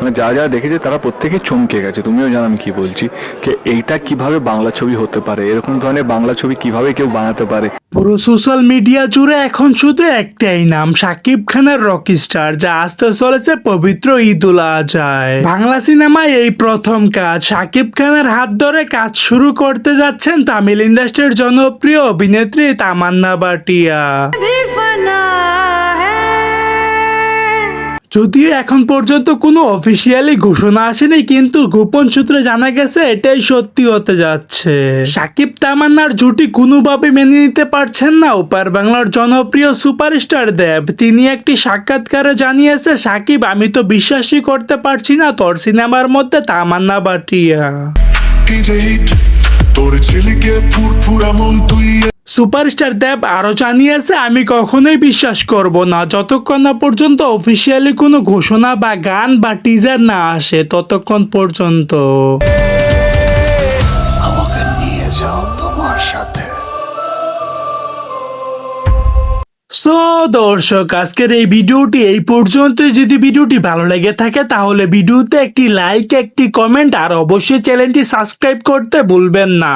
মানে যারা যারা দেখেছে তারা প্রত্যেকে চমকে গেছে, তুমিও জানো আমি কি বলছি, যে এইটা কিভাবে বাংলা ছবি হতে পারে, এরকম ধরনের বাংলা ছবি কিভাবে কেউ বানাতে পারে। পুরো সোশ্যাল মিডিয়া জুড়ে এখন শুধু একটাই নাম, শাকিব খানের রকস্টার, যা আসতে চলেছে পবিত্র ঈদুল আজহায়। বাংলা সিনেমায় এই প্রথম কাজ, শাকিব খানের হাত ধরে কাজ শুরু করতে যাচ্ছেন তামিল ইন্ডাস্ট্রির জনপ্রিয় অভিনেত্রী তামান্না ভাটিয়া। যদিও এখন পর্যন্ত কোনো অফিসিয়ালি ঘোষণা আসেনি, কিন্তু গোপন সূত্রে জানা গেছে এটাই সত্যি হতে যাচ্ছে। শাকিব তামান্নার জুটি কোনোভাবে মেনে নিতে পারছেন না ওপার বাংলার জনপ্রিয় সুপারস্টার দেব। তিনি একটি সাক্ষাৎকারে জানিয়েছে, শাকিব, আমি তো বিশ্বাসই করতে পারছি না তোর সিনেমার মধ্যে তামান্না ভাটিয়া। সুপারস্টার দেব আরো জানিয়েছে, আমি কখনোই বিশ্বাস করব না যতক্ষণ না পর্যন্ত অফিসিয়ালি কোনো ঘোষণা বা গান বা টিজার না আসে, ততক্ষণ পর্যন্ত। আমাকে নিয়ে যাও তোমার সাথে। সো দর্শক, আজকের এই ভিডিওটি এই পর্যন্তই। যদি ভিডিওটি ভালো লেগে থাকে তাহলে ভিডিওতে একটি লাইক, একটি কমেন্ট আর অবশ্যই চ্যানেলটি সাবস্ক্রাইব করতে ভুলবেন না।